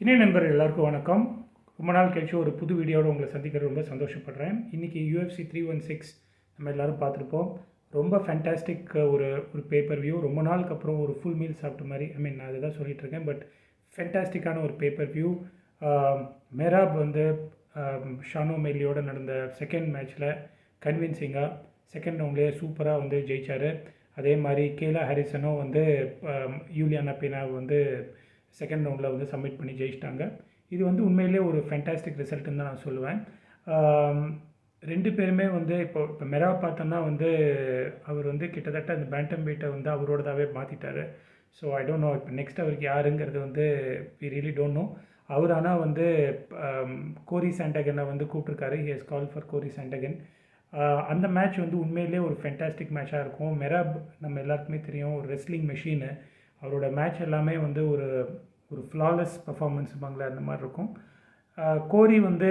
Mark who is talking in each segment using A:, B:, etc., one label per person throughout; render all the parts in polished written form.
A: இணைய நண்பர்கள் எல்லாருக்கும் வணக்கம். ரொம்ப நாள் கழிச்சு ஒரு புது வீடியோட உங்களை சந்திக்கிறது ரொம்ப சந்தோஷப்படுறேன். இன்றைக்கி UFC 316 நம்ம எல்லோரும் பார்த்துருப்போம். ரொம்ப ஃபேண்டாஸ்டிக் ஒரு ஒரு பேப்பர் வியூ. ரொம்ப நாளுக்கு அப்புறம் ஒரு ஃபுல் மீல் சாப்பிட்ட மாதிரி நான் அதுதான் சொல்லிகிட்டு இருக்கேன். பட் ஃபேண்டாஸ்டிக்கான ஒரு பேப்பர் வியூ. மெராப் வந்து ஷானோ மெல்லியோடு நடந்த செகண்ட் மேட்ச்சில் கன்வின்சிங்காக செகண்ட் ரவுண்ட்லேயே சூப்பராக வந்து ஜெயித்தார். அதே மாதிரி கேலா ஹாரிசனும் வந்து யூலியானா பெனாவை வந்து செகண்ட் ரவுண்டில் வந்து சப்மிட் பண்ணி ஜெயிச்சிட்டாங்க. இது வந்து உண்மையிலே ஒரு ஃபேண்டாஸ்டிக் ரிசல்ட்டுன்னு தான் நான் சொல்லுவேன். ரெண்டு பேருமே வந்து இப்போ மெராவை பார்த்தோம்னா வந்து அவர் வந்து கிட்டத்தட்ட அந்த பேண்டம் வெயிட்டை வந்து அவரோடதாகவே மாற்றிட்டார். ஸோ ஐ டோன்ட் நோ இப்போ நெக்ஸ்ட் அவருக்கு யாருங்கிறது வந்து வி ரியலி டோன்ட் நோ. அவர் ஆனால் வந்து கோரி சாண்டகனை வந்து கூப்பிட்ருக்காரு. ஹி ஹஸ் கால் ஃபார் கோரி சாண்டகன். அந்த மேட்ச் வந்து உண்மையிலே ஒரு ஃபேண்டாஸ்டிக் மேட்சாக இருக்கும். மெராப் நம்ம எல்லாருக்குமே தெரியும், ஒரு ரெஸ்லிங் மெஷினு. அவரோட மேட்ச் எல்லாமே வந்து ஒரு ஒரு ஃப்ளாலெஸ் பர்ஃபார்மன்ஸுபாங்களே அந்த மாதிரி இருக்கும். கோரி வந்து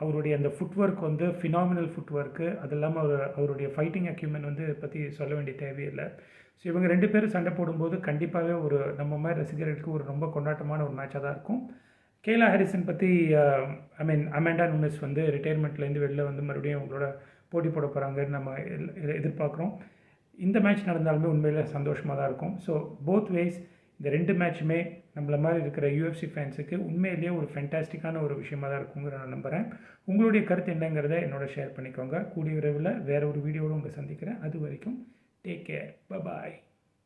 A: அவருடைய அந்த ஃபுட்ஒர்க் வந்து ஃபினாமினல் ஃபுட்ஒர்க்கு. அது இல்லாமல் அவருடைய ஃபைட்டிங் அக்யூப்மெண்ட் வந்து பற்றி சொல்ல வேண்டிய தேவையில்லை. ஸோ இவங்க ரெண்டு பேரும் சண்டை போடும்போது கண்டிப்பாகவே ஒரு நம்ம மாதிரி ரசிகர்களுக்கு ஒரு ரொம்ப கொண்டாட்டமான ஒரு மேட்சாக தான் இருக்கும். கேலா ஹாரிசன் பற்றி அமேண்டா நூனஸ் வந்து ரிட்டையர்மெண்ட்லேருந்து வெளில வந்து மறுபடியும் அவங்களோட போட்டி போட போகிறாங்கன்னு நம்ம எதிர்பார்க்குறோம். இந்த மேட்ச் நடந்தாலுமே உண்மையிலே சந்தோஷமாக தான் இருக்கும். ஸோ போத் வேஸ் இந்த ரெண்டு மேட்சுமே நம்மள மாதிரி இருக்கிற UFC ஃபேன்ஸுக்கு உண்மையிலேயே ஒரு ஃபேண்டாஸ்டிக்கான ஒரு விஷயமாக தான் இருக்குங்கிற நான் நம்புகிறேன். உங்களுடைய கருத்து என்னங்கிறத என்னோட ஷேர் பண்ணிக்கோங்க. கூடிய விரைவில் வேறு ஒரு வீடியோடு உங்களை சந்திக்கிறேன். அது வரைக்கும் டேக் கேர். பாய்.